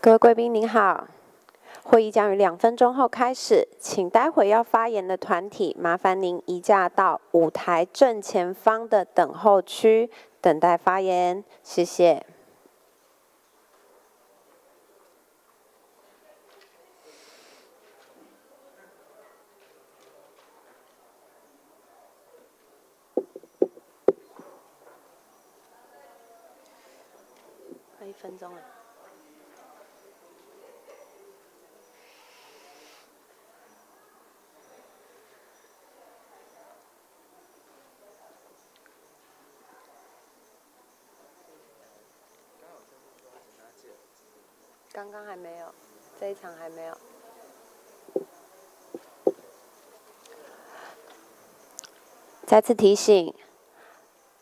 各位贵宾您好，会议将于2分钟后开始，请待会要发言的团体麻烦您移驾到舞台正前方的等候区等待发言，谢谢。快1分钟了。刚刚还没有，这一场还没有。再次提醒，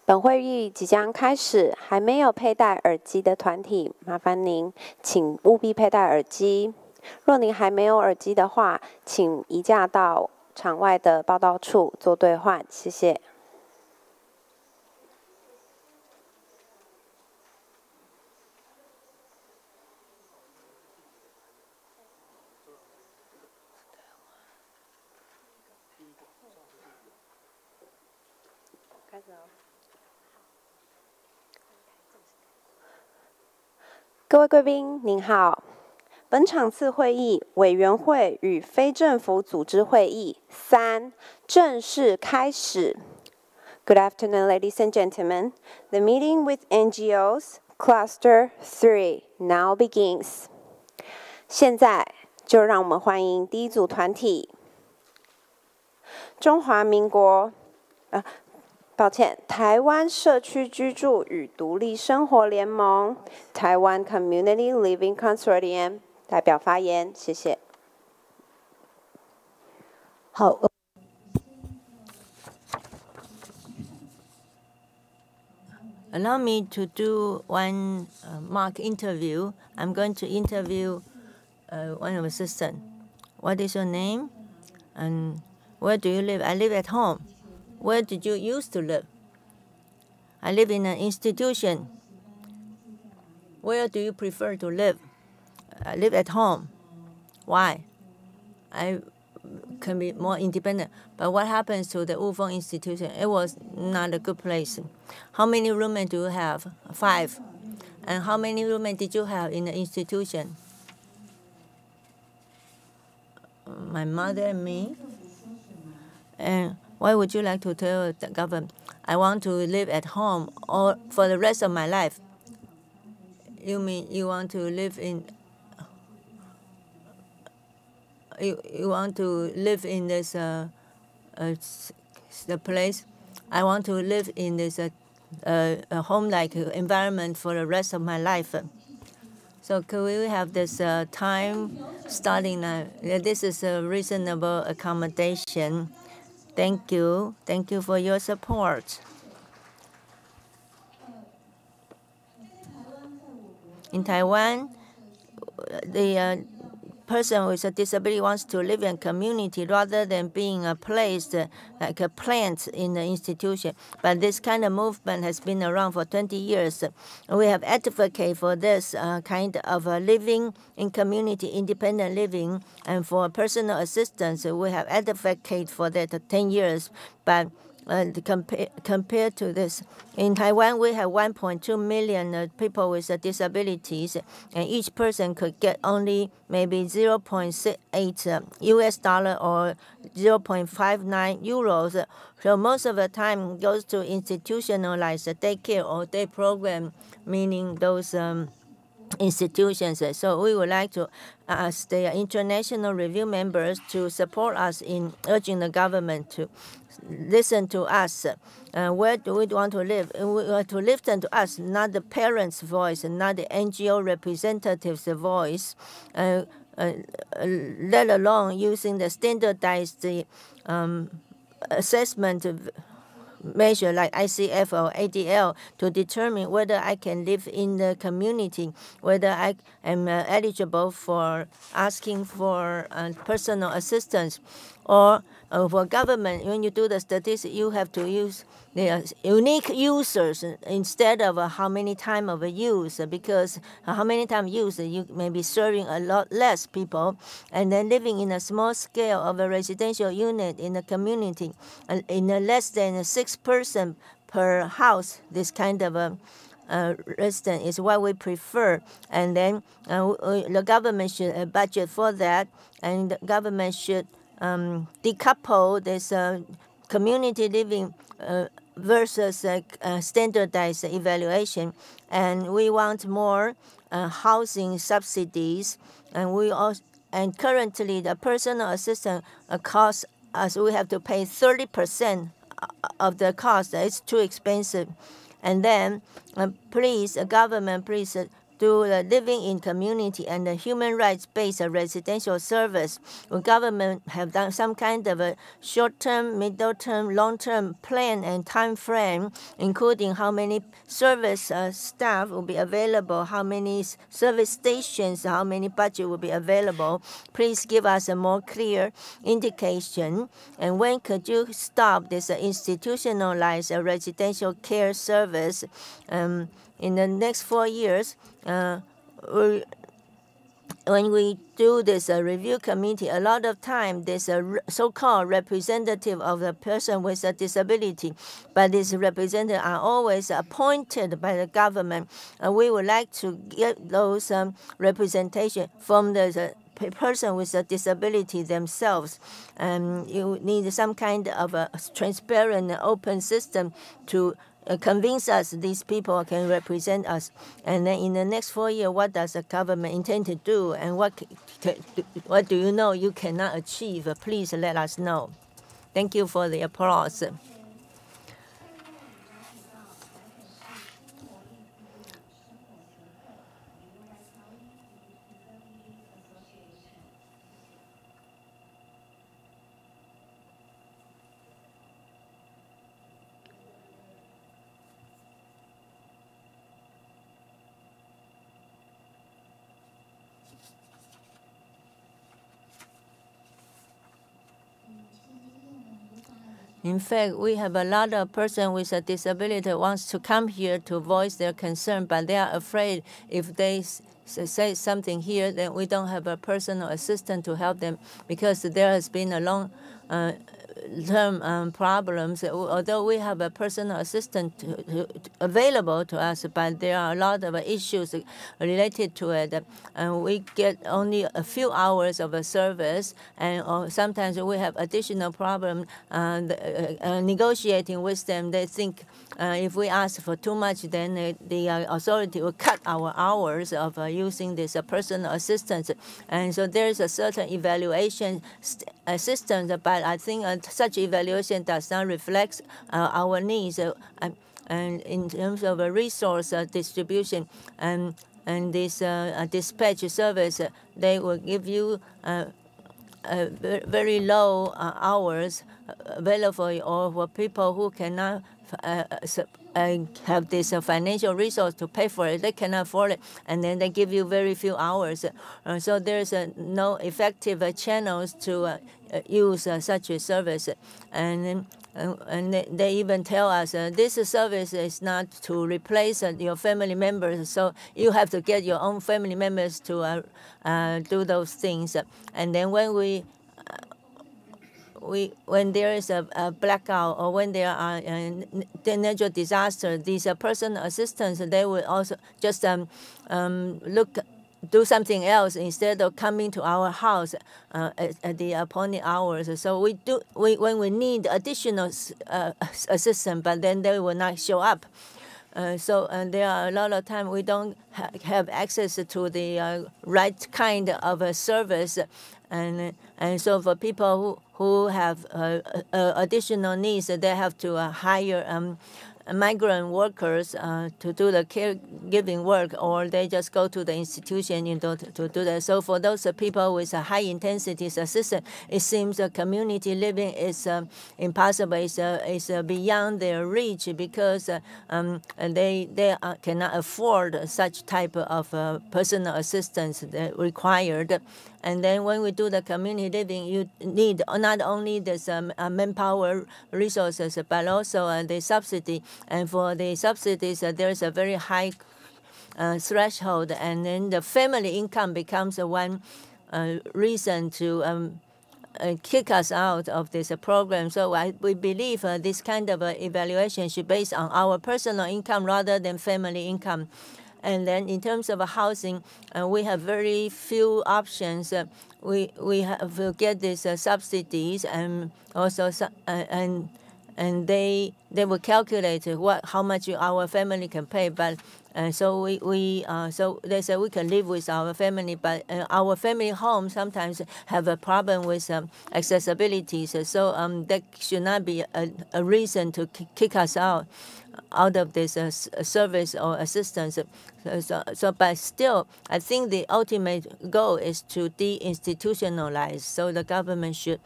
本会议即将开始，还没有佩戴耳机的团体，麻烦您请务必佩戴耳机。若您还没有耳机的话，请移驾到场外的报到处做兑换，谢谢。开始哦。各位贵宾，您好。本场次会议委员会与非政府组织会议3正式开始。Good afternoon, ladies and gentlemen. The meeting with NGOs, Cluster 3, now begins. 现在就让我们欢迎第一组团体——中华民国，台湾社区居住与独立生活联盟 （Taiwan Community Living Consortium） 代表发言，谢谢。好。Allow me to do one mock interview. I'm going to interview one of the assistants. What is your name? And where do you live? I live at home. Where did you used to live? I live in an institution. Where do you prefer to live? I live at home. Why? I can be more independent. But what happens to the Wufeng institution? It was not a good place. How many roommates do you have? 5. And how many roommates did you have in the institution? My mother and me. And why would you like to tell the government, I want to live at home or for the rest of my life? You mean you want to live in you want to live in this the place? I want to live in this a home-like environment for the rest of my life. So could we have this time starting now? This is a reasonable accommodation. Thank you. Thank you for your support. In Taiwan, the person with a disability wants to live in a community rather than being placed like a plant in the institution. But this kind of movement has been around for 20 years. We have advocated for this kind of living in community, independent living, and for personal assistance, we have advocated for that 10 years. But compared to this, in Taiwan, we have 1.2 million people with disabilities, and each person could get only maybe 0.68 US dollar or 0.59 euros. So most of the time goes to institutionalized daycare or day program, meaning those institutions. So we would like to ask the international review members to support us in urging the government to listen to us. Where do we want to live? We want to listen to us, not the parents' voice, not the NGO representatives' voice, let alone using the standardized assessment measure like ICF or ADL to determine whether I can live in the community, whether I am eligible for asking for personal assistance. Or for government, when you do the statistics, you have to use the unique users instead of how many time of a use, because how many time use, you may be serving a lot less people, and then living in a small scale of a residential unit in a community, in a less than 6 person per house, this kind of a resident is what we prefer. And then the government should budget for that, and the government should decouple this community living versus standardized evaluation. And we want more housing subsidies, and and currently the personal assistance costs us, we have to pay 30% of the cost. It's too expensive. And then please, government, please do the living in community and the human rights-based residential service. The government have done some kind of a short-term, middle-term, long-term plan and time frame, including how many service staff will be available, how many service stations, how many budget will be available. Please give us a more clear indication. And when could you stop this institutionalized residential care service? In the next 4 years, when we do this review committee, a lot of time there's a so-called representative of the person with a disability, but these representatives are always appointed by the government. We would like to get those representation from the person with a disability themselves. You need some kind of a transparent, open system to convince us these people can represent us. And then in the next 4 years, what does the government intend to do, and what do you know you cannot achieve? Please let us know. Thank you for the applause. In fact, we have a lot of persons with a disability wants to come here to voice their concern, but they are afraid if they say something here, then we don't have a personal assistant to help them, because there has been a long term problems. Although we have a personal assistant available to us, but there are a lot of issues related to it. And we get only a few hours of a service, and sometimes we have additional problem negotiating with them. They think if we ask for too much, then the authority will cut our hours of using this personal assistance. And so there is a certain evaluation system, but I think such evaluation does not reflect our needs. And in terms of a resource distribution and this dispatch service, they will give you very low hours available, or for people who cannot have this financial resource to pay for it. They cannot afford it, and then they give you very few hours. So there's no effective channels to use such a service. And they even tell us this service is not to replace your family members, so you have to get your own family members to do those things. And then when when there is a blackout, or when there are natural disaster, these personal assistants, they will also just do something else instead of coming to our house at the appointed hours. So when we need additional assistance, but then they will not show up. So there are a lot of times we don't have access to the right kind of a service, and so for people who have additional needs, they have to hire migrant workers to do the caregiving work, or they just go to the institution, to do that. So for those people with a high intensity assistance, it seems community living is impossible. It's beyond their reach because they cannot afford such type of personal assistance required. And then when we do the community living, you need not only this manpower resources, but also the subsidy. And for the subsidies, there's a very high threshold. And then the family income becomes one reason to kick us out of this program. So we believe this kind of evaluation should be based on our personal income rather than family income. And then in terms of housing, we have very few options. We have to get these subsidies, and also and they will calculate how much our family can pay. But so so they say we can live with our family, but our family home sometimes have a problem with accessibility. So that should not be a reason to kick us out of this service or assistance. But still, I think the ultimate goal is to deinstitutionalize. So the government should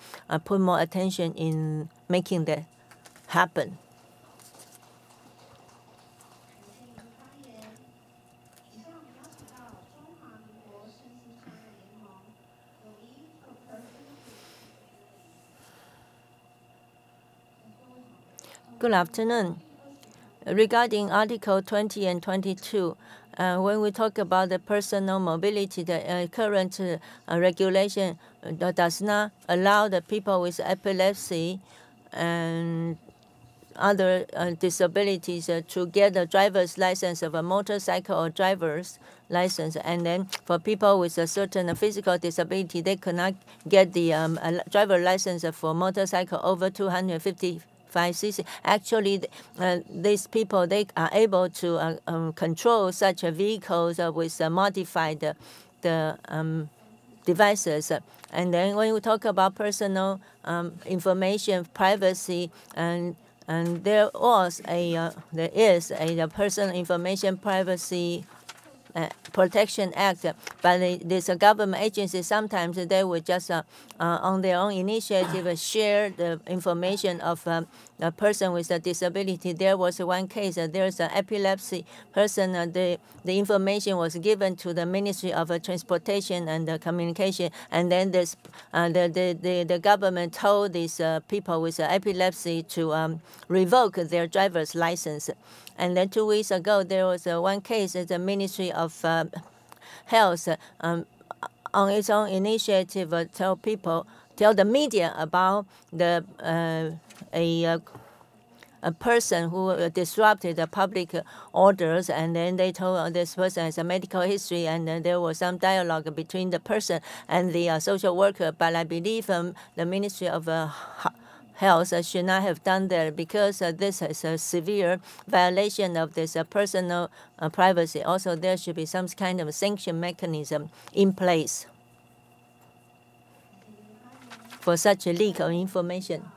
put more attention in making that happen. Good afternoon. Regarding Article 20 and 22, when we talk about the personal mobility, the current regulation does not allow the people with epilepsy and other disabilities to get a driver's license of a motorcycle or driver's license. And then for people with a certain physical disability, they cannot get the driver license for motorcycle over 250 cc. Actually, these people, they are able to control such vehicles with modified devices. And then when we talk about personal information privacy, and there is a Personal Information Privacy Protection Act, but this government agency, sometimes they would just on their own initiative share the information of a person with a disability. There was one case, there's an epilepsy person, the information was given to the Ministry of Transportation and Communication, and then this the government told these people with epilepsy to revoke their driver's license. And then 2 weeks ago, there was one case at the Ministry of Health on its own initiative tell the media about a person who disrupted the public orders, and then they told this person has a medical history, and then there was some dialogue between the person and the social worker. But I believe the Ministry of Health should not have done that, because this is a severe violation of this personal privacy. Also, there should be some kind of sanction mechanism in place for such a leak of information.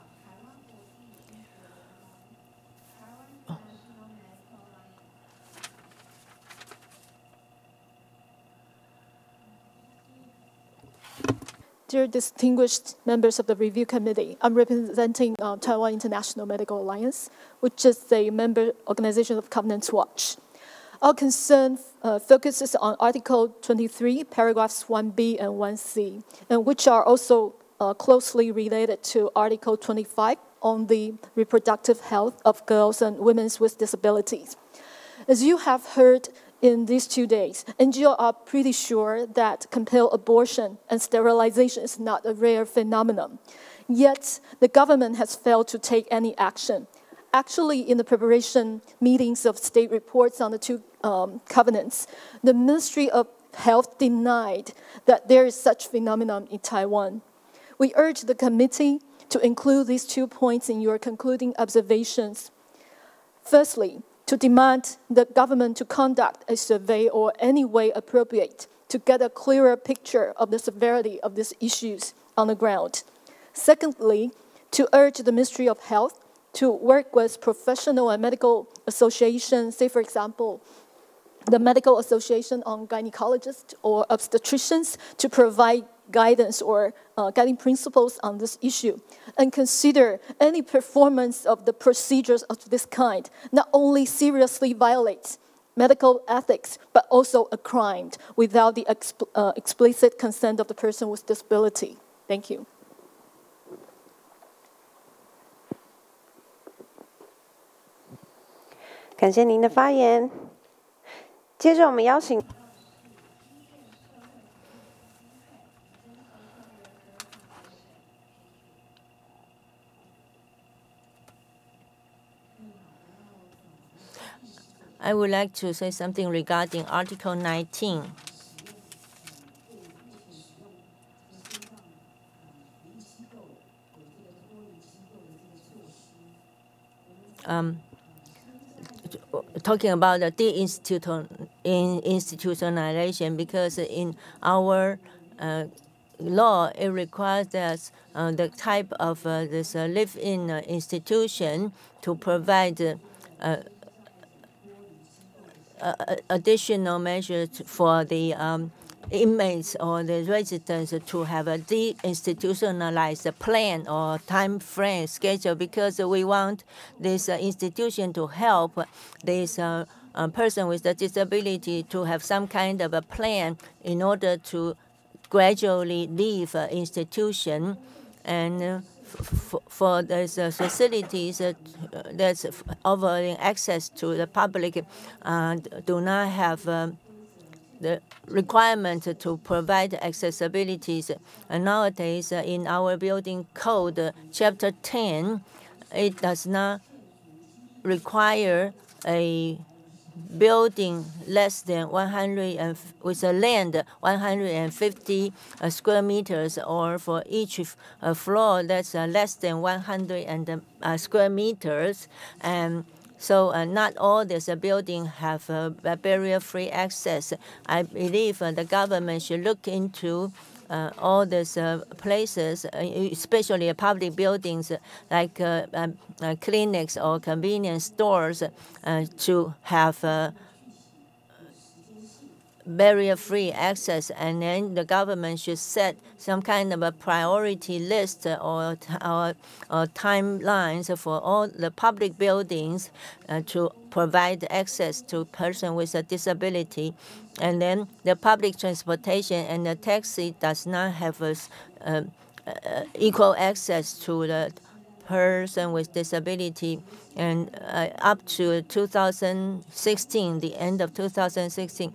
Dear distinguished members of the review committee, I'm representing Taiwan International Medical Alliance, which is a member organization of Covenant Watch. Our concern focuses on Article 23, paragraphs 1b and 1c, and which are also closely related to Article 25 on the reproductive health of girls and women with disabilities. As you have heard in these 2 days, NGOs are pretty sure that compelled abortion and sterilization is not a rare phenomenon. Yet, the government has failed to take any action. Actually, in the preparation meetings of state reports on the two covenants, the Ministry of Health denied that there is such phenomenon in Taiwan. We urge the committee to include these 2 points in your concluding observations. Firstly, to demand the government to conduct a survey or any way appropriate to get a clearer picture of the severity of these issues on the ground. Secondly, to urge the Ministry of Health to work with professional and medical associations, say for example, the Medical Association on Gynecologists or Obstetricians, to provide guidance or guiding principles on this issue, and consider any performance of the procedures of this kind not only seriously violates medical ethics, but also a crime without the explicit consent of the person with disability. Thank you. 感谢您的发言。接着我们邀请。I would like to say something regarding Article 19. Talking about the deinstitutionalization, because in our law, it requires that the type of this live-in institution to provide additional measures for the inmates or the residents to have a deinstitutionalized plan or time frame schedule, because we want this institution to help this person with a disability to have some kind of a plan in order to gradually leave institution. And for these facilities that's offering access to the public do not have the requirement to provide accessibilities. And nowadays, in our building code, Chapter 10, it does not require a building less than 100 with a land 150 square meters, or for each floor that's less than 100 square meters. And so not all this building have barrier-free access. I believe the government should look into all these places, especially public buildings like clinics or convenience stores, to have barrier-free access. And then the government should set some kind of a priority list or timelines for all the public buildings to provide access to persons with a disability. And then the public transportation and the taxi does not have equal access to the person with disability. And up to 2016, the end of 2016,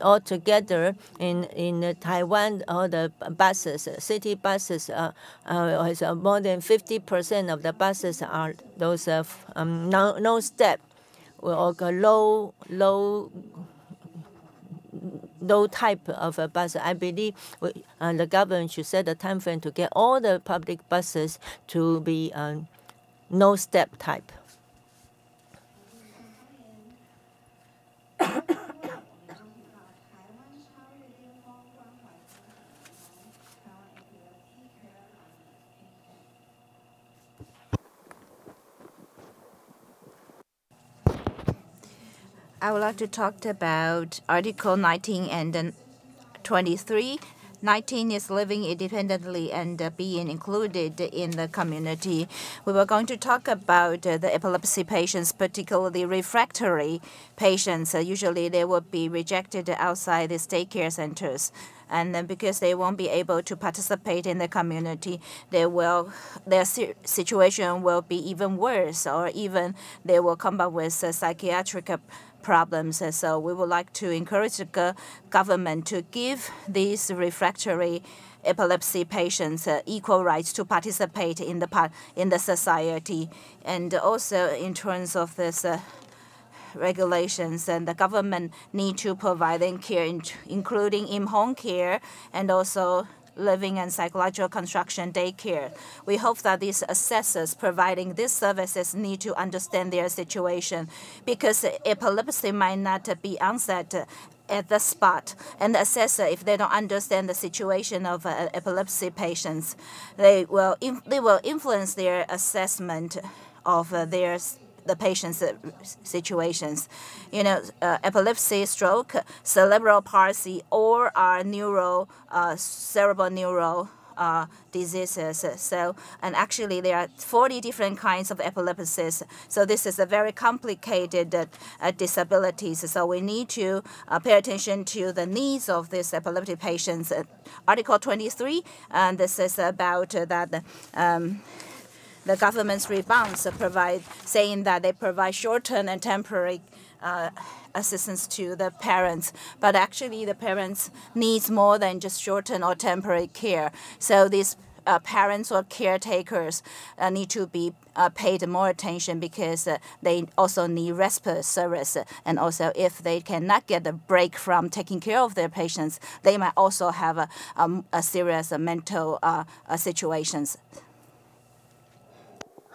altogether in Taiwan, all the buses, city buses, more than 50% of the buses are those no step or low type of a bus. I believe the government should set a time frame to get all the public buses to be no step type. I would like to talk about Article 19 and 23. 19 is living independently and being included in the community. We were going to talk about the epilepsy patients, particularly refractory patients. Usually they will be rejected outside the daycare centers. And then because they won't be able to participate in the community, their situation will be even worse, or even they will come up with psychiatric problems. So we would like to encourage the government to give these refractory epilepsy patients equal rights to participate in the society. And also in terms of this regulations, and the government need to provide care, including in-home care and also living and psychological construction daycare. We hope that these assessors providing these services need to understand their situation, because epilepsy might not be onset at the spot. And the assessor, if they don't understand the situation of epilepsy patients, they will influence their assessment of the patient's situations. Epilepsy, stroke, cerebral palsy, or cerebral neural diseases. And actually there are 40 different kinds of epilepsies. So this is a very complicated disabilities. So we need to pay attention to the needs of these epileptic patients. Article 23, and this is about that the government's response saying that they provide short-term and temporary assistance to the parents, but actually the parents needs more than just short-term or temporary care. So these parents or caretakers need to be paid more attention because they also need respite service. And also if they cannot get a break from taking care of their patients, they might also have a serious mental situations.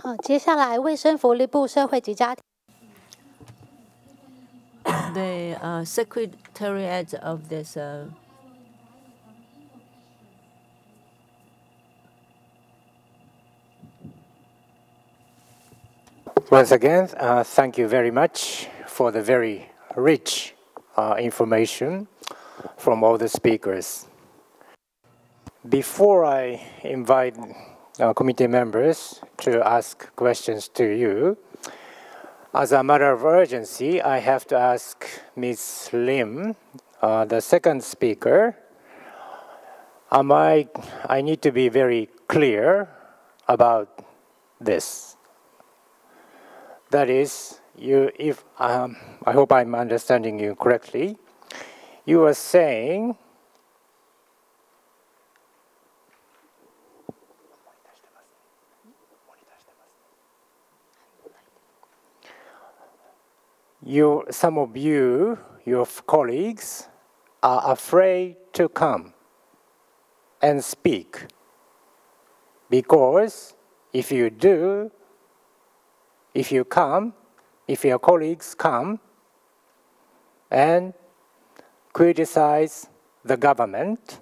好，接下来卫生福利部社会及家庭。The secretariat of this Once again, thank you very much for the very rich information from all the speakers. Before I invite committee members to ask questions to you, as a matter of urgency, I have to ask Ms. Lim, the second speaker, I need to be very clear about this. That is, I hope I'm understanding you correctly. You are saying some of you, your colleagues, are afraid to come and speak because if your colleagues come and criticize the government,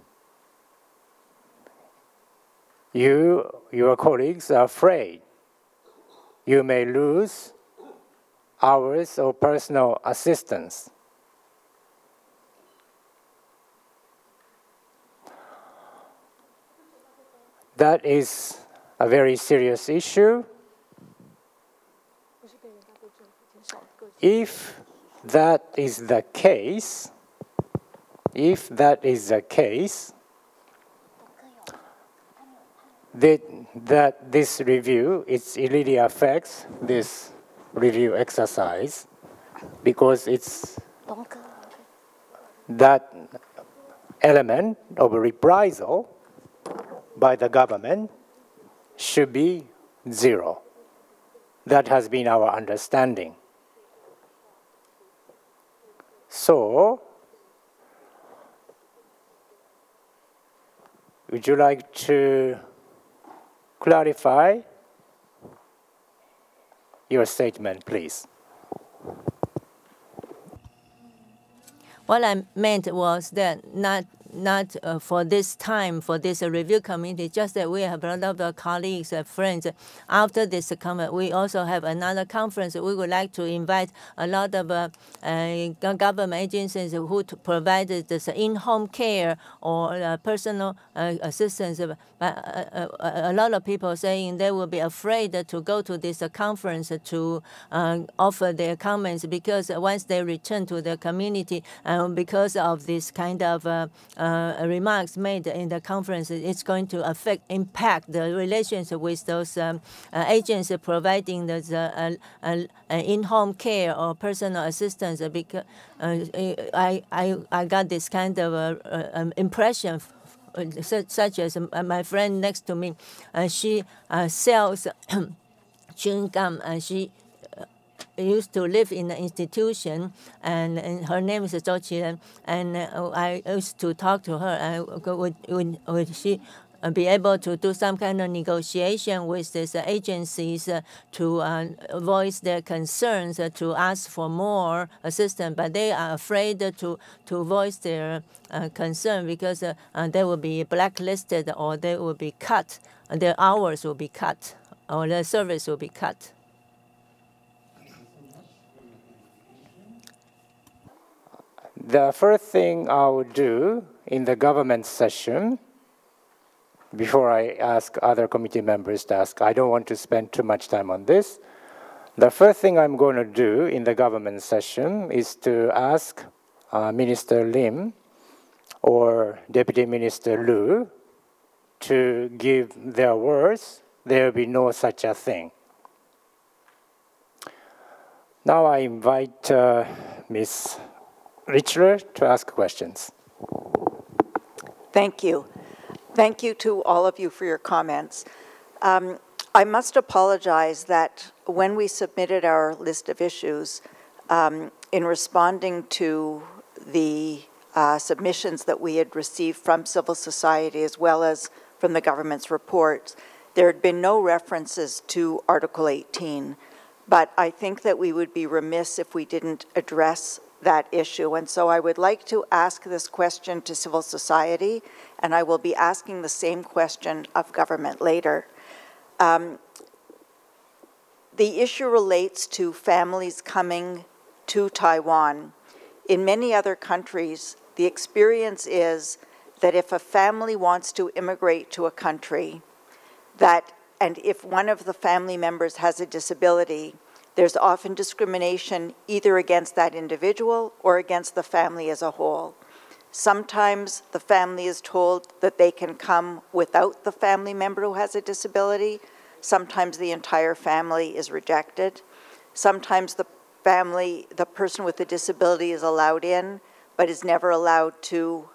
your colleagues are afraid you may lose hours of personal assistance. That is a very serious issue. If that is the case, that this review, it really affects this review exercise because it's that element of reprisal by the government should be zero. That has been our understanding. So, would you like to clarify your statement, please? What I meant was that not for this time, for this review committee, just that we have a lot of colleagues and friends. After this conference, we also have another conference. We would like to invite a lot of government agencies who provide this in-home care or personal assistance. A lot of people saying they will be afraid to go to this conference to offer their comments because once they return to the community, because of this kind of remarks made in the conference, it's going to impact the relationship with those agencies providing the in-home care or personal assistance. Because I got this kind of impression, such as my friend next to me, she sells chewing gum, and she used to live in an institution, and her name is Zhou Qiren, and I used to talk to her. Would she be able to do some kind of negotiation with these agencies to voice their concerns, to ask for more assistance, but they are afraid to voice their concern because they will be blacklisted or they will be cut, their hours will be cut, or their service will be cut. The first thing I would do in the government session, before I ask other committee members to ask, I don't want to spend too much time on this. The first thing I'm going to do in the government session is to ask Minister Lim or Deputy Minister Liu to give their words. There will be no such a thing. Now I invite Ms. Richler to ask questions. Thank you. Thank you to all of you for your comments. I must apologize that when we submitted our list of issues, in responding to the submissions that we had received from civil society as well as from the government's reports, there had been no references to Article 18. But I think that we would be remiss if we didn't address that issue. And so I would like to ask this question to civil society, and I will be asking the same question of government later. The issue relates to families coming to Taiwan. In many other countries, the experience is that if a family wants to immigrate to a country, and if one of the family members has a disability, there's often discrimination either against that individual or against the family as a whole. Sometimes the family is told that they can come without the family member who has a disability. Sometimes the entire family is rejected. Sometimes the person with the disability is allowed in, but is never allowed to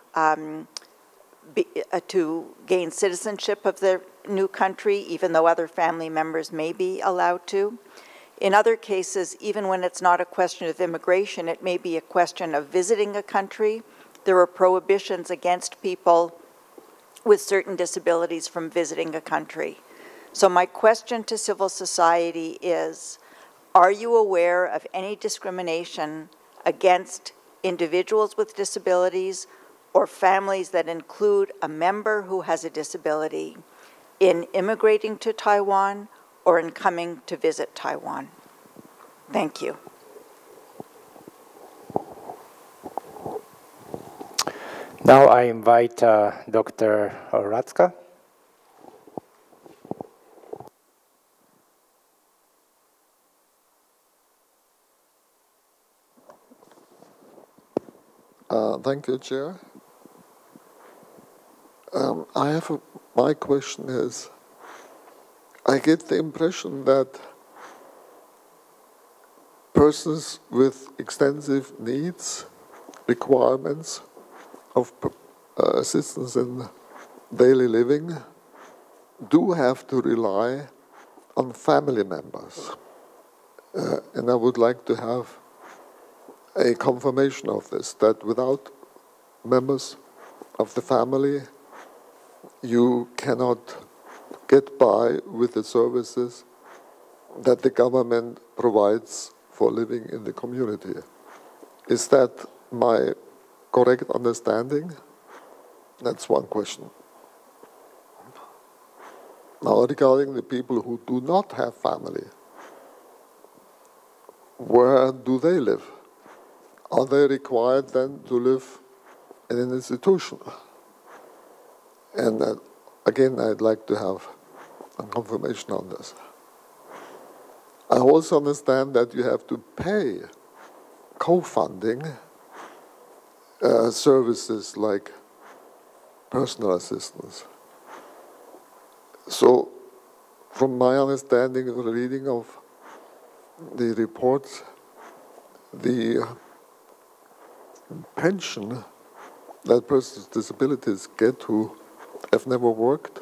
gain citizenship of the new country, even though other family members may be allowed to. In other cases, even when it's not a question of immigration, it may be a question of visiting a country. There are prohibitions against people with certain disabilities from visiting a country. So my question to civil society is, are you aware of any discrimination against individuals with disabilities or families that include a member who has a disability in immigrating to Taiwan or in coming to visit Taiwan? Thank you. Now I invite Dr. Oratska. Thank you, Chair. My question is, I get the impression that persons with extensive needs, requirements of assistance in daily living do have to rely on family members. And I would like to have a confirmation of this, that without members of the family, you cannot get by with the services that the government provides for living in the community. Is that my correct understanding? That's one question. Now, regarding the people who do not have family, where do they live? Are they required then to live in an institution? And again, I'd like to have a confirmation on this. I also understand that you have to pay co-funding services like personal assistance. So, from my understanding of the reading of the reports, the pension that persons with disabilities get who have never worked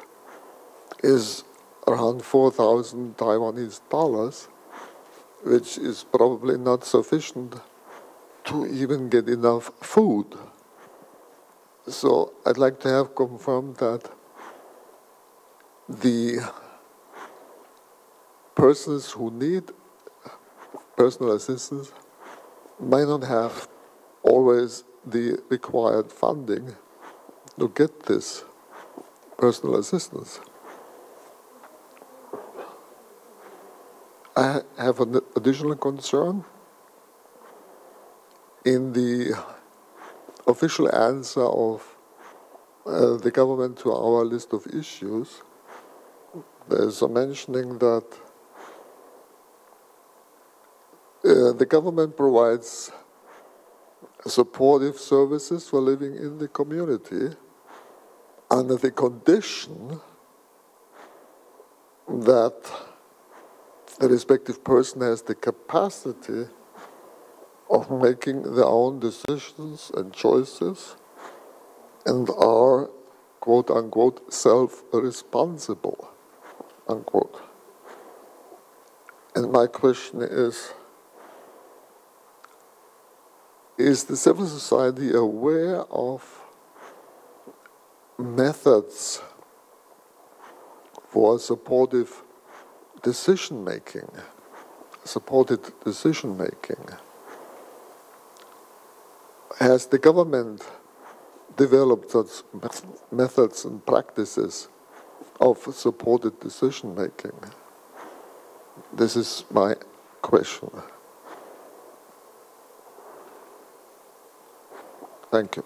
is around 4,000 Taiwanese dollars, which is probably not sufficient to even get enough food. So I'd like to have confirmed that the persons who need personal assistance might not have always the required funding to get this personal assistance. I have an additional concern. In the official answer of the government to our list of issues, there's a mentioning that the government provides supportive services for living in the community under the condition that the respective person has the capacity of making their own decisions and choices and are, quote unquote, self-responsible, unquote. And my question is the civil society aware of methods for supported decision-making? Has the government developed such methods and practices of supported decision-making? This is my question. Thank you.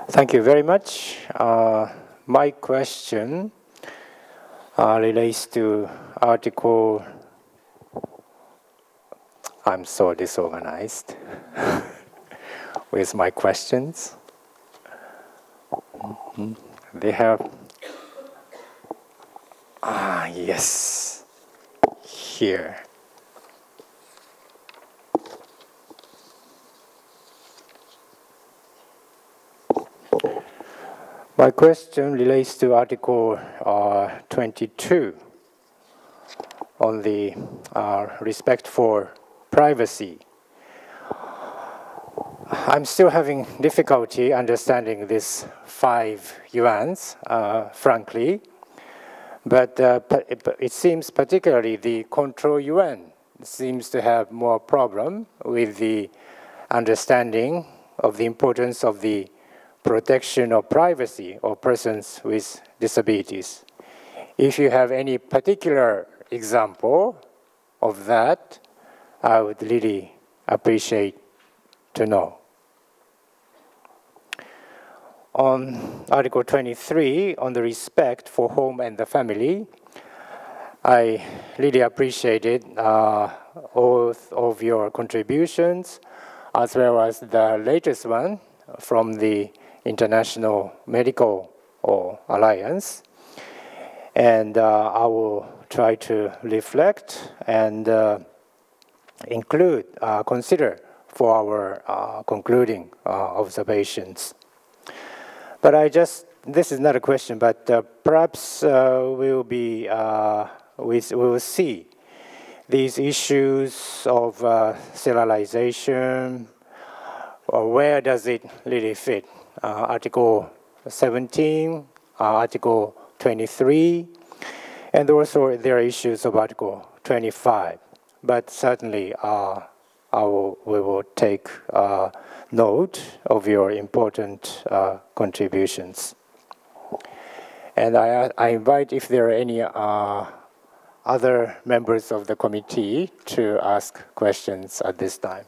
Thank you very much. My question relates to Article. I'm so disorganized with my questions. They have. Yes. Here. My question relates to Article 22 on the respect for privacy. I'm still having difficulty understanding this 5 yuans, frankly, but it seems particularly the control yuan seems to have more problem with the understanding of the importance of the protection of privacy of persons with disabilities. If you have any particular example of that, I would really appreciate to know. On Article 23, on the respect for home and the family, I really appreciated all of your contributions, as well as the latest one from the International Medical Alliance. And I will try to reflect and consider for our concluding observations. But this is not a question, but perhaps we will see these issues of serialization, or where does it really fit? Article 17, Article 23, and also there are issues of Article 25. But certainly we will take note of your important contributions. And I invite, if there are any other members of the committee, to ask questions at this time.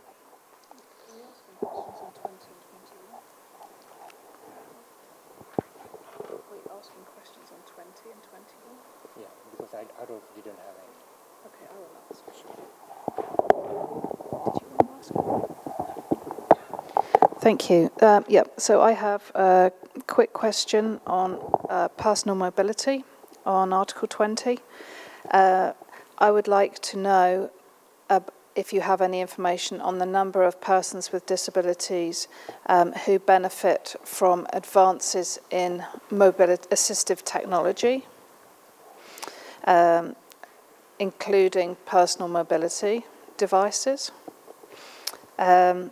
Didn't have any. Okay, I will ask. Thank you. So I have a quick question on personal mobility on Article 20. I would like to know if you have any information on the number of persons with disabilities who benefit from advances in assistive technology, including personal mobility, devices. I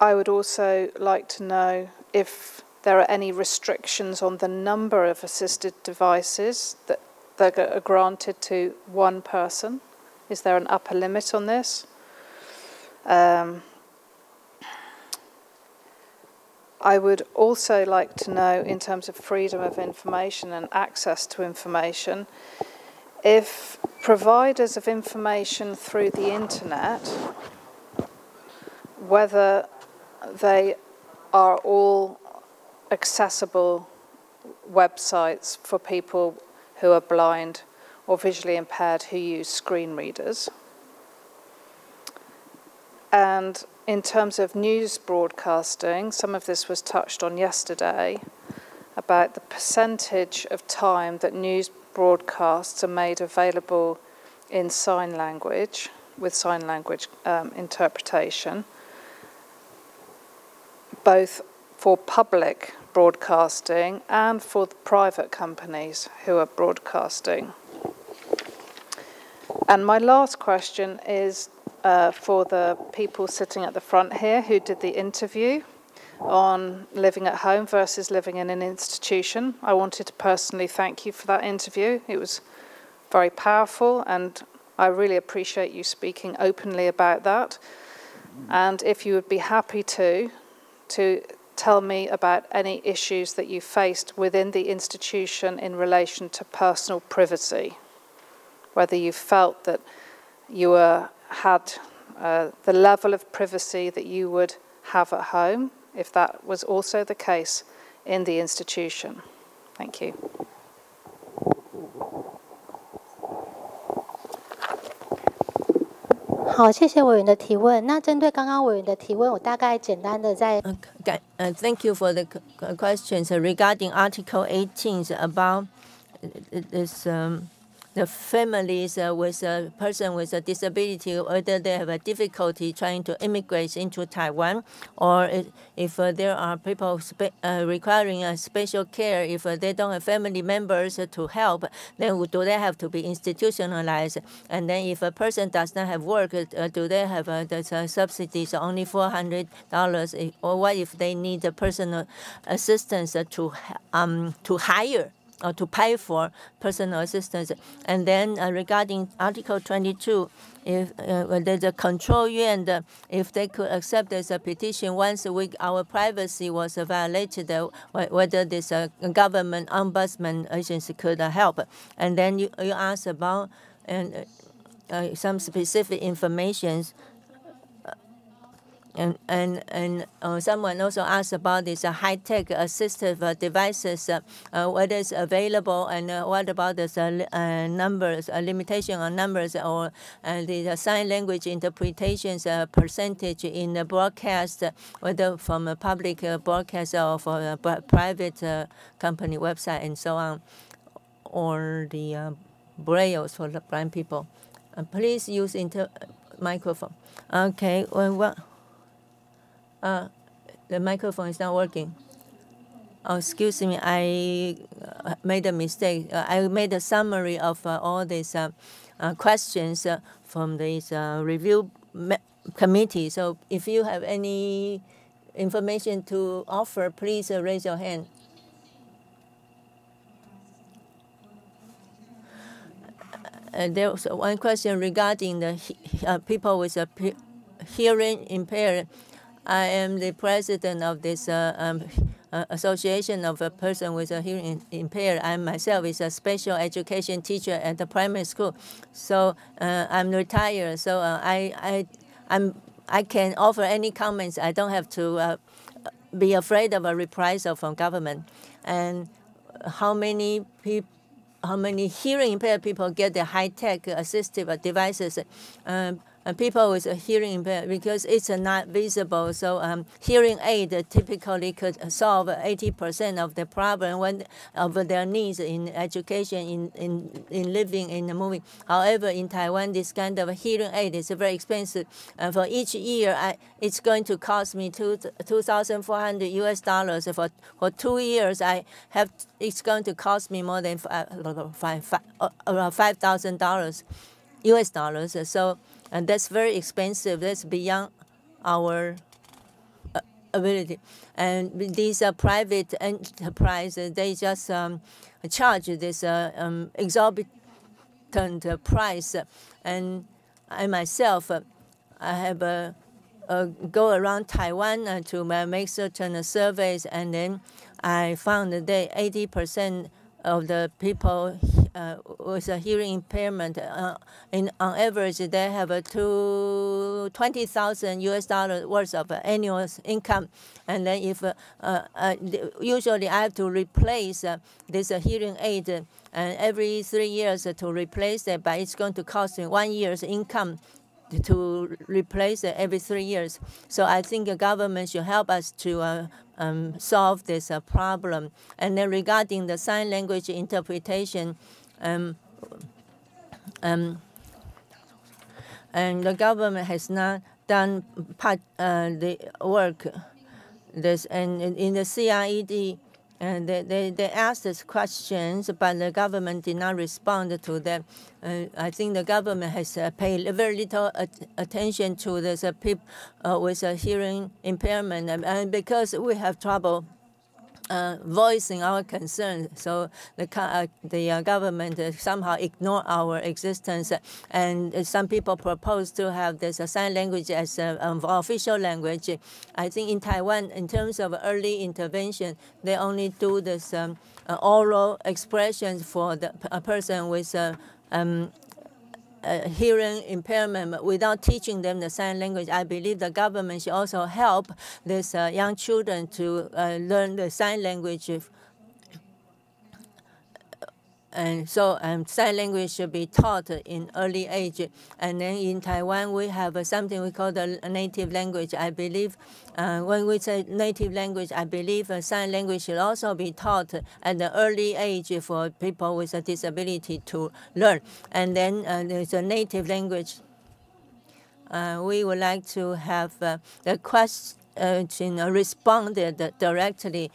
would also like to know if there are any restrictions on the number of assisted devices that are granted to one person. Is there an upper limit on this? I would also like to know, in terms of freedom of information and access to information, if providers of information through the internet, whether they are all accessible websites for people who are blind or visually impaired who use screen readers. And in terms of news broadcasting, some of this was touched on yesterday, about the percentage of time that news broadcasts are made available in sign language, with sign language interpretation, both for public broadcasting and for the private companies who are broadcasting. And my last question is for the people sitting at the front here who did the interview on living at home versus living in an institution. I wanted to personally thank you for that interview. It was very powerful, and I really appreciate you speaking openly about that. And if you would be happy to tell me about any issues that you faced within the institution in relation to personal privacy, whether you felt that you had the level of privacy that you would have at home, if that was also the case in the institution. Thank you. "好，谢谢委员的提问。那针对刚刚委员的提问，我大概简单的在 Thank you for the questions regarding Article 18 about this. The families with a person with a disability, whether they have a difficulty trying to immigrate into Taiwan, or if there are people requiring a special care, if they don't have family members to help, then do they have to be institutionalized? And then if a person does not have work, do they have the subsidies only $400? Or what if they need a personal assistance to hire or to pay for personal assistance? And then regarding Article 22, if there's a control yuan, if they could accept as a petition once our privacy was violated, whether this government ombudsman agency could help. And then you asked about some specific information. And someone also asked about these high-tech assistive devices, whether it's available, and what about the numbers, limitation on numbers, or the sign language interpretations percentage in the broadcast, whether from a public broadcast or for a private company website and so on, or the brailles for the blind people. Please use microphone. Okay. Well, the microphone is not working. Oh, excuse me, I made a mistake. I made a summary of all these questions from this review committee. So if you have any information to offer, please raise your hand. There was one question regarding the people with a hearing impaired. I am the president of this association of a person with a hearing impaired. I myself is a special education teacher at the primary school, so I'm retired. So I can offer any comments. I don't have to be afraid of a reprisal from government. And how many hearing impaired people get the high-tech assistive devices? People with a hearing impairment, because it's not visible. So hearing aid typically could solve 80% of the problem of their needs in education, in living, in moving. However, in Taiwan, this kind of hearing aid is very expensive. For each year, it's going to cost me $2,400 for 2 years. It's going to cost me more than $5,000 US dollars. So and that's very expensive. That's beyond our ability. And these private enterprises, they just charge this exorbitant price. And I myself, I have go around Taiwan to make certain surveys, and then I found that 80% of the people with a hearing impairment, on average, they have $20,000 worth of annual income, and then if usually I have to replace this hearing aid, and every 3 years to replace it, but it's going to cost me 1 year's income to replace it every 3 years. So I think the government should help us to solve this problem. And then regarding the sign language interpretation, and the government has not done the work. And in the CRED, and they asked us questions, but the government did not respond to them. I think the government has paid very little attention to this people with a hearing impairment, and because we have trouble voicing our concerns, so the government somehow ignore our existence, and some people propose to have this sign language as an official language. I think in Taiwan, in terms of early intervention, they only do this oral expressions for a person with hearing impairment without teaching them the sign language. I believe the government should also help these young children to learn the sign language. And so sign language should be taught in early age. And then in Taiwan, we have something we call the native language. I believe when we say native language, I believe sign language should also be taught at the early age for people with a disability to learn. And then there's a native language. We would like to have the question responded directly.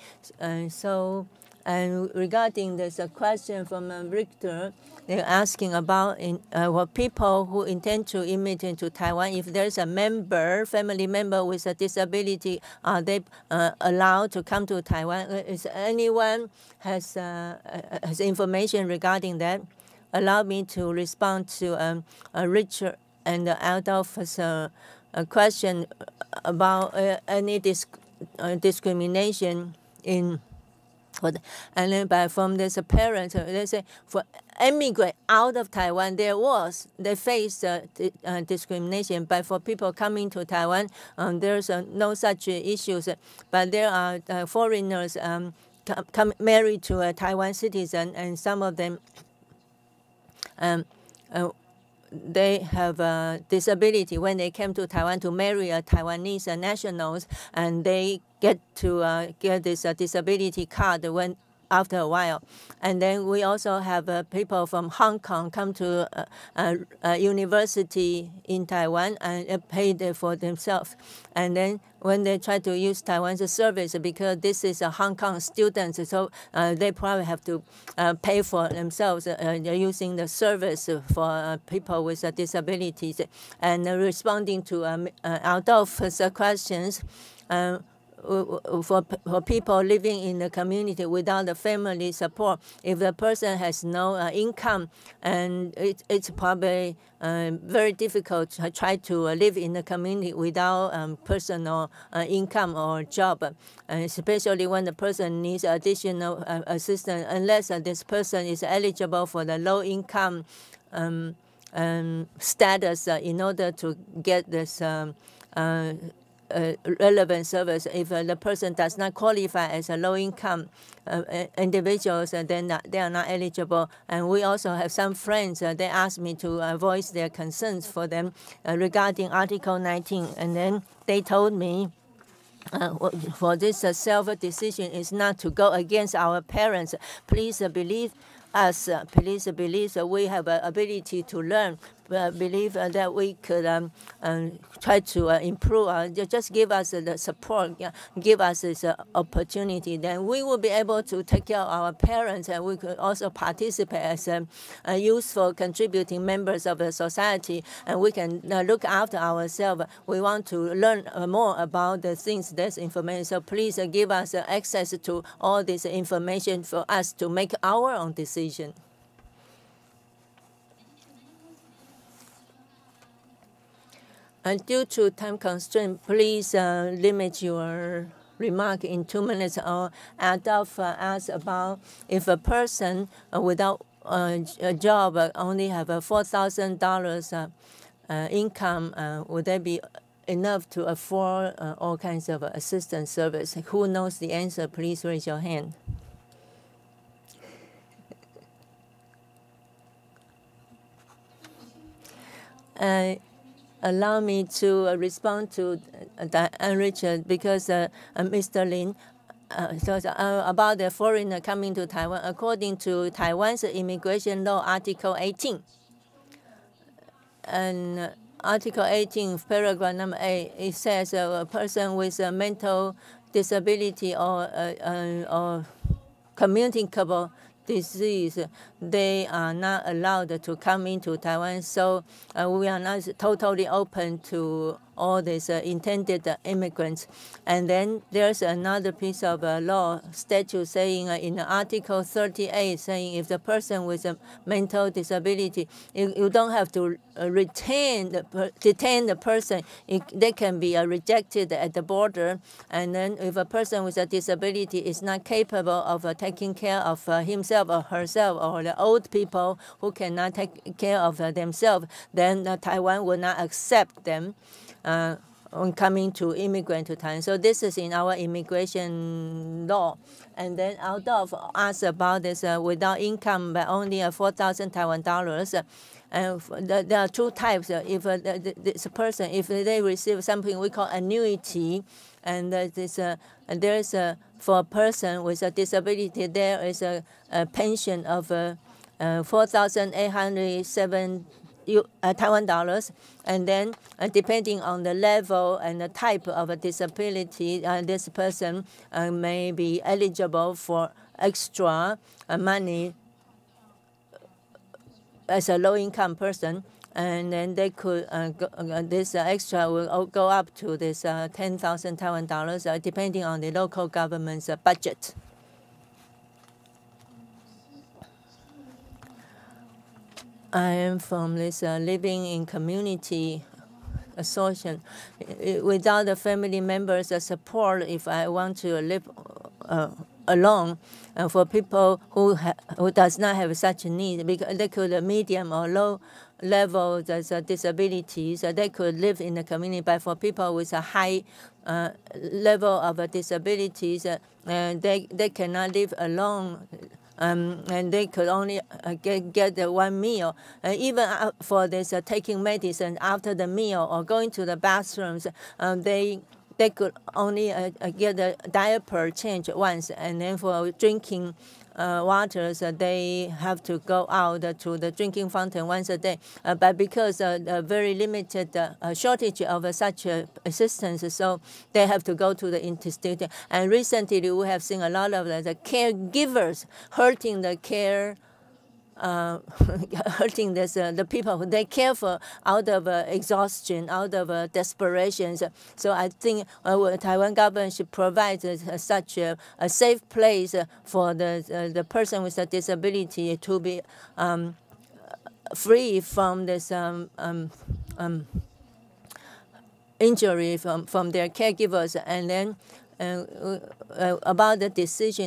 And regarding this question from Richter, they're asking about what people who intend to immigrate into Taiwan, if there's a family member with a disability, are they allowed to come to Taiwan? Is anyone has information regarding that? Allow me to respond to Richard and Adolph's question about any discrimination in. And then from this parents, they say for immigrate out of Taiwan, they face discrimination. But for people coming to Taiwan, there's no such issues. But there are foreigners married to a Taiwan citizen, and some of them they have a disability when they came to Taiwan to marry a Taiwanese nationals, and they get to get this disability card after a while. And then we also have people from Hong Kong come to a university in Taiwan and paid for themselves. And then when they try to use Taiwan's service, because this is a Hong Kong student, so they probably have to pay for themselves using the service for people with disabilities. And responding to Adolph's questions, for people living in the community without the family support, if the person has no income, and it's probably very difficult to try to live in the community without personal income or job, especially when the person needs additional assistance, unless this person is eligible for the low income status in order to get this relevant service. If the person does not qualify as a low-income individuals, then they are not eligible. And we also have some friends, they asked me to voice their concerns for them regarding Article 19. And then they told me for this self-decision is not to go against our parents. Please believe us. Please believe that we have an ability to learn. believe that we could try to improve, just give us the support, give us this opportunity, then we will be able to take care of our parents, and we could also participate as useful contributing members of the society, and we can look after ourselves. We want to learn more about the things, this information. So please give us access to all this information for us to make our own decision. And due to time constraint, please limit your remark in 2 minutes, or Adolph asked about if a person without a job only have a $4,000 income, would that be enough to afford all kinds of assistance service? Who knows the answer? Please raise your hand. Allow me to respond to Richard, because Mr. Lin, about the foreigner coming to Taiwan. According to Taiwan's immigration law, Article 18, and Article 18, paragraph number 8, it says a person with a mental disability or communicable disease, they are not allowed to come into Taiwan. So we are not totally open to all these intended immigrants. And then there's another piece of law statute saying in Article 38, saying if the person with a mental disability, you don't have to detain the person. They can be rejected at the border. And then if a person with a disability is not capable of taking care of himself or herself, or the old people who cannot take care of themselves, then Taiwan will not accept them on coming to immigrant to Taiwan. So this is in our immigration law. And then Adolph asked about this without income, but only 4,000 Taiwan dollars. And there are two types. If this person, if they receive something we call annuity, and there's for a person with a disability, there is a pension of 4,807 Taiwan dollars, and then depending on the level and the type of a disability, this person may be eligible for extra money as a low-income person, and then they could this extra will go up to this 10,000 Taiwan dollars, depending on the local government's budget. I am from this living in community association. Without the family members' support, if I want to live alone, for people who does not have such a need, because they could medium or low level disabilities, they could live in the community. But for people with a high level of disabilities, they cannot live alone. And they could only get one meal. Even for this taking medicine after the meal or going to the bathrooms, they could only get a diaper change once. And then for drinking waters, they have to go out to the drinking fountain once a day. But because a very limited shortage of such assistance, so they have to go to the institute. And recently, we have seen a lot of the caregivers hurting the care. Hurting the people who they care for out of exhaustion, out of desperation. So I think Taiwan government should provide such a safe place for the person with a disability to be free from this injury from their caregivers, and then about the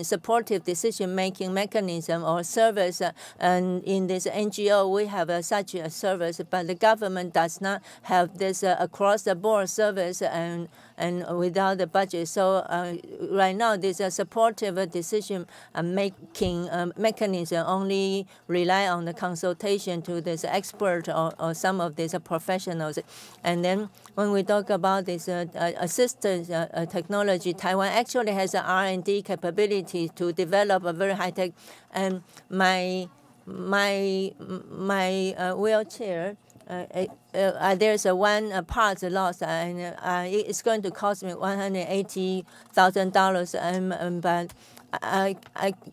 supportive decision-making mechanism or service. And in this NGO, we have such a service, but the government does not have this across-the-board service and without the budget. So right now, this supportive decision-making mechanism only rely on the consultation to this expert or some of these professionals. And then when we talk about this assistance technology, Taiwan actually has an R&D capability to develop a very high-tech. And my wheelchair there's one part lost, and it's going to cost me $180,000, but I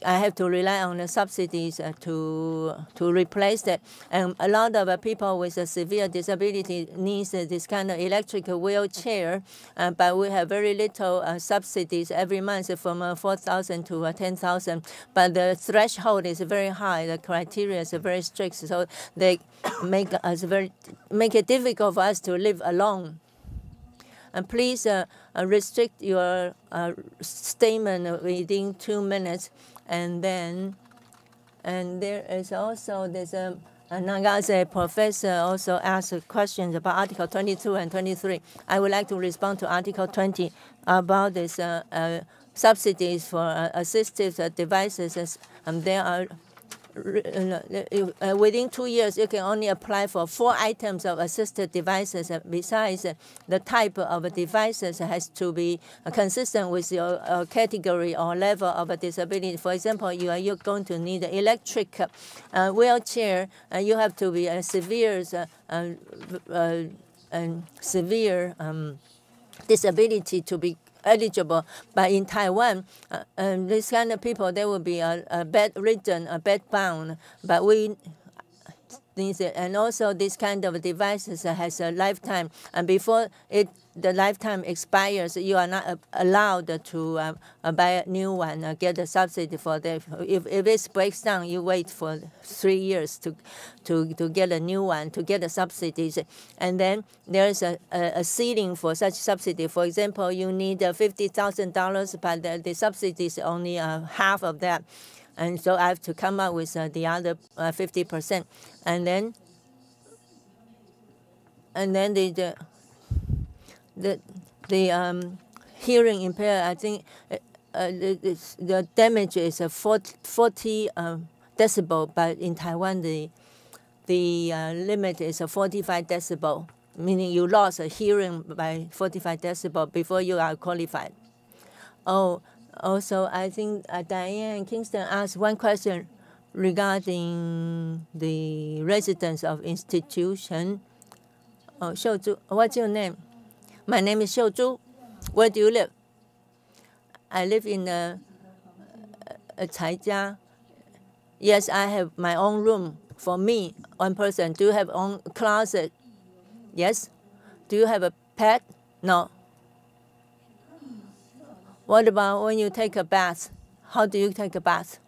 have to rely on the subsidies to replace that. And a lot of people with a severe disability needs this kind of electric wheelchair, but we have very little subsidies every month from $4,000 to $10,000. But the threshold is very high. The criteria is very strict, so they make it difficult for us to live alone. And please restrict your statement within 2 minutes. And there is also this Nagase professor also asked questions about Article 22 and 23. I would like to respond to Article 20 about this subsidies for assistive devices. There are within 2 years, you can only apply for 4 items of assisted devices. Besides, the type of devices has to be consistent with your category or level of a disability. For example, you're going to need an electric wheelchair. You have to be a severe disability to be eligible. But in Taiwan, this kind of people, they will be bedridden, bedbound. But we need it. And also this kind of devices has a lifetime. And before the lifetime expires, you are not allowed to buy a new one, get a subsidy for that. If it breaks down, you wait for 3 years to get a new one, to get the subsidies. And then there's a ceiling for such subsidy. For example, you need $50,000, but the subsidy is only half of that. And so I have to come up with the other 50%. And then the hearing impaired, I think the damage is 40 decibel, but in Taiwan the limit is 45 decibel, meaning you lost a hearing by 45 decibel before you are qualified. Also, I think Diane Kingston asked one question regarding the residents of institution. Oh, Xiuzhu, what's your name? My name is Xiuzhu. Where do you live? I live in Caijia. Yes, I have my own room for me, one person. Do you have own closet? Yes. Do you have a pet? No. What about when you take a bath? How do you take a bath?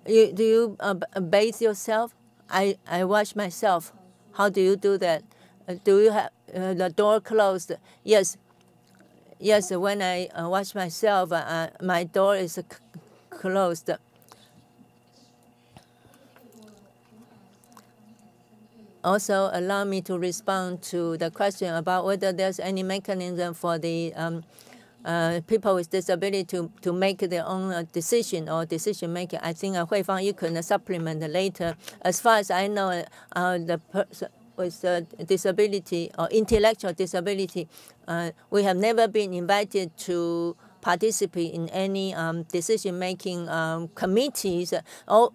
Do you bathe yourself? I wash myself. How do you do that? Do you have the door closed? Yes. Yes, when I wash myself, my door is closed. Also, allow me to respond to the question about whether there's any mechanism for the people with disability to make their own decision or decision making. I think Huifang, you can supplement later. As far as I know, the person with disability or intellectual disability, we have never been invited to participate in any decision-making committees.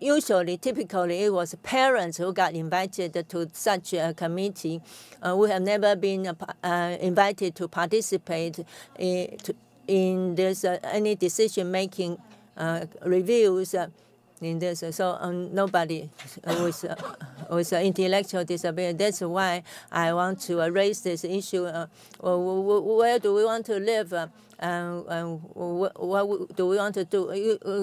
Usually, typically, it was parents who got invited to such a committee. We have never been invited to participate in this any decision-making reviews in this. So nobody with intellectual disability. That's why I want to raise this issue. Where do we want to live? What do we want to do?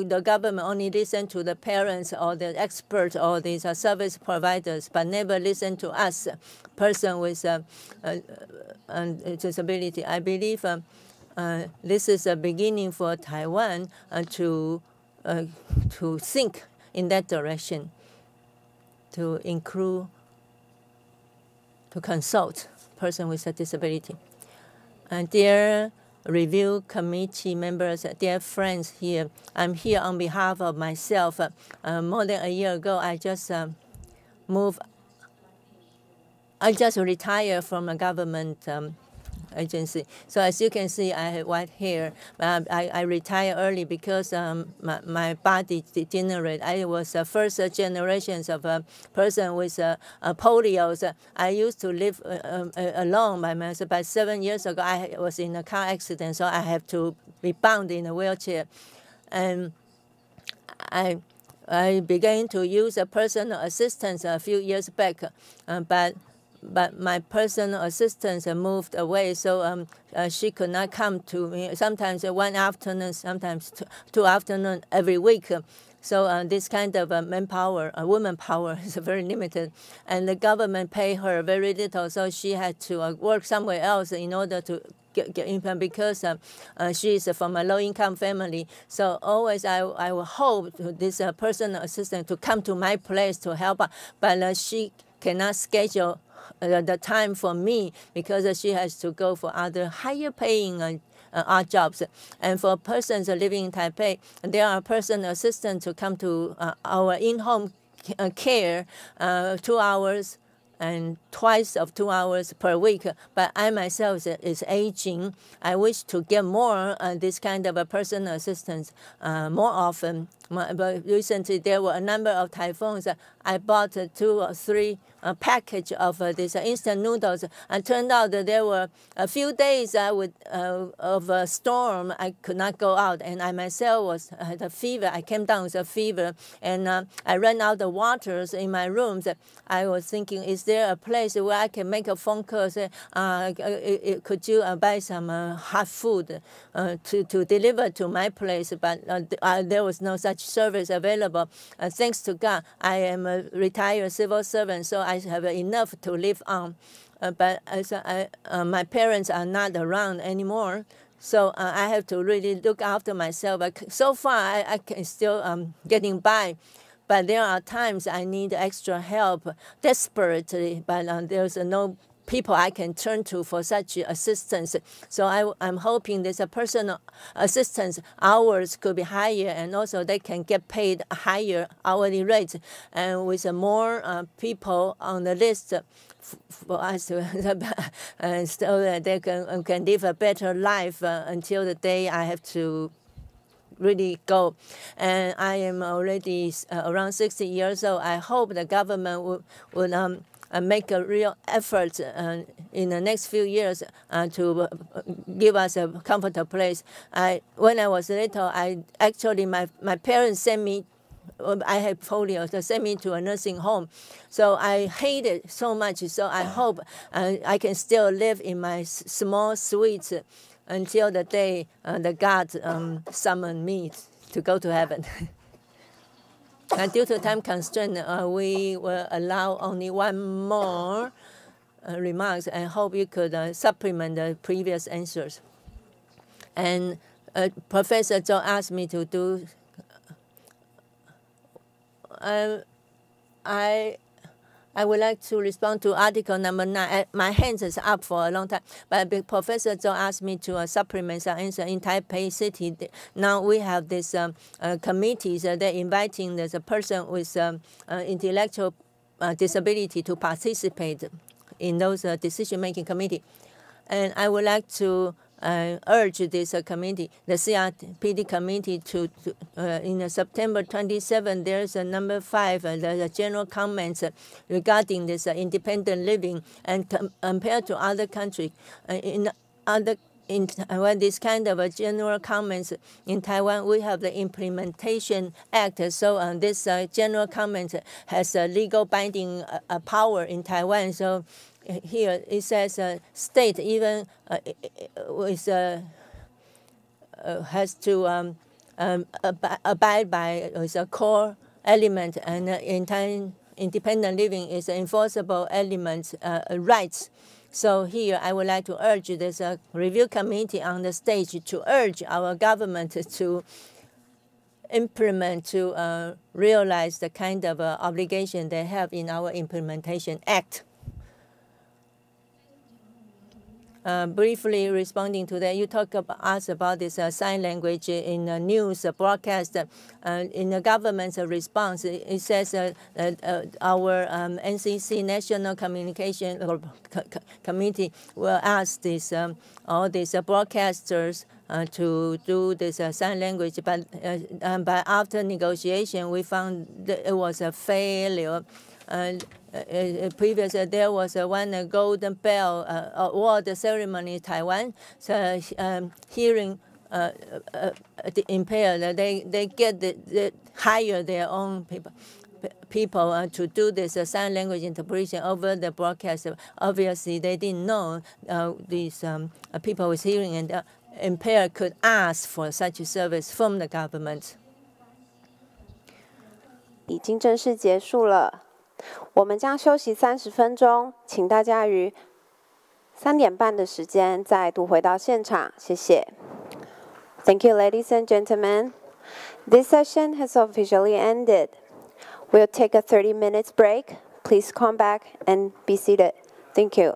The government only listen to the parents or the experts or these service providers, but never listen to us, person with disability. I believe this is a beginning for Taiwan to think in that direction, to include, to consult person with a disability. And dear review committee members, dear friends here, I'm here on behalf of myself. More than a year ago, I just retired from a government agency. So as you can see, I have white hair. I retired early because my body degenerated. I was the first generation of a person with polio. So I used to live alone by myself. But 7 years ago, I was in a car accident, so I have to be bound in a wheelchair. And I began to use a personal assistant a few years back, but my personal assistant moved away, so she could not come to me. Sometimes one afternoon, sometimes two afternoons every week. So this kind of manpower, woman power, is very limited, and the government pay her very little, so she had to work somewhere else in order to get income, because she is from a low-income family. So always I will hope this personal assistant to come to my place to help her, but she cannot schedule the time for me because she has to go for other higher-paying odd jobs. And for persons living in Taipei, there are personal assistants to come to our in-home care 2 hours and twice of 2 hours per week. But I myself is aging. I wish to get more this kind of a personal assistance more often. But recently there were a number of typhoons. I bought 2 or 3 package of these instant noodles, and turned out that there were a few days of a storm. I could not go out, and I myself had a fever. I came down with a fever, and I ran out of waters in my rooms. I was thinking, is there a place where I can make a phone call, say, could you buy some hot food to deliver to my place? But there was no such service available. Thanks to God, I am a retired civil servant, so I have enough to live on. But my parents are not around anymore, so I have to really look after myself. But so far, I can still getting by. But there are times I need extra help desperately, but there's no people I can turn to for such assistance. So I'm hoping this personal assistance hours could be higher, and also they can get paid higher hourly rates. And with more people on the list for us to, so that they can live a better life until the day I have to really go. And I am already around 60 years old. I hope the government would make a real effort in the next few years to give us a comfortable place. When I was little, my parents sent me, I had polio, so sent me to a nursing home. So I hate it so much, so I hope I can still live in my small suite until the day the God summoned me to go to heaven. Due to time constraint, we will allow only one more remarks. I hope you could supplement the previous answers. And Professor Zhou asked me to do. I would like to respond to article number 9. My hands is up for a long time, but Professor Zhou asked me to supplement some answer. In Taipei City, now we have this committees. They're inviting the person with intellectual disability to participate in those decision-making committee. And I would like to urge this committee, the CRPD committee, to in September 27, there's a number 5, the general comments regarding this independent living, and compared to other countries, in Taiwan, this kind of general comments in Taiwan, we have the Implementation Act. So this general comment has a legal binding power in Taiwan. So here it says state even has to abide by a core element, and independent living is an enforceable element rights. So here I would like to urge this review committee on the stage to urge our government to implement, to realize the kind of obligation they have in our Implementation Act. briefly responding to that, you talk about this sign language in the news broadcast. In the government's response, it says our NCC National Communication Committee will ask all these broadcasters to do this sign language, but after negotiation, we found that it was a failure. Previously, there was one Golden Bell award ceremony in Taiwan. So hearing impaired, they get hire their own people to do this sign language interpretation over the broadcast. Obviously, they didn't know these people with hearing and impaired could ask for such a service from the government. 已经正式结束了，我们将休息30分钟，请大家于3点半的时间再度回到现场，谢谢。Thank you, ladies and gentlemen. This session has officially ended. We'll take a 30 minutes break. Please come back and be seated. Thank you.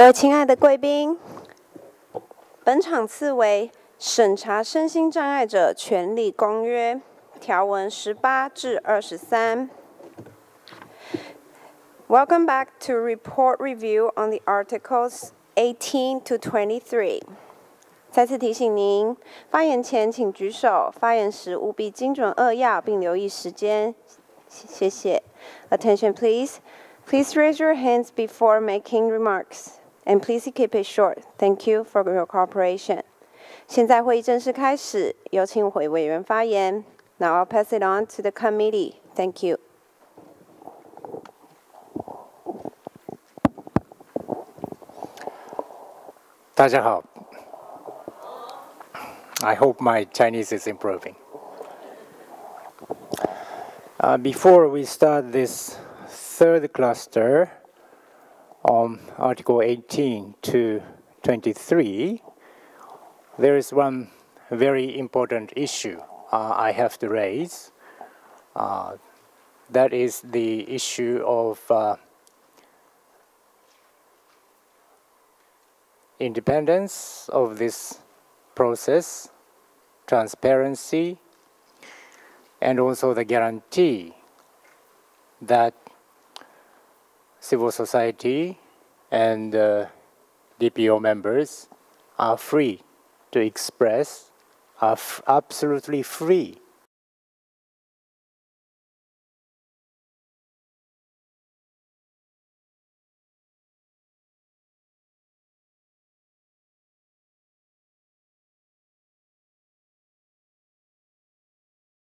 各位亲爱的贵宾，本场次为审查身心障碍者权利公约条文18至23。Welcome back to report review on the articles 18 to 23. 再次提醒您，发言前请举手，发言时务必精准扼要，并留意时间。谢谢。Attention please. Please raise your hands before making remarks, and please keep it short. Thank you for your cooperation. 现在会议正式开始，有请委员发言。Now I'll pass it on to the committee. Thank you. 大家好。I hope my Chinese is improving. Before we start this third cluster on Article 18 to 23, there is one very important issue I have to raise. That is the issue of independence of this process, transparency, and also the guarantee that civil society and DPO members are free to express, are absolutely free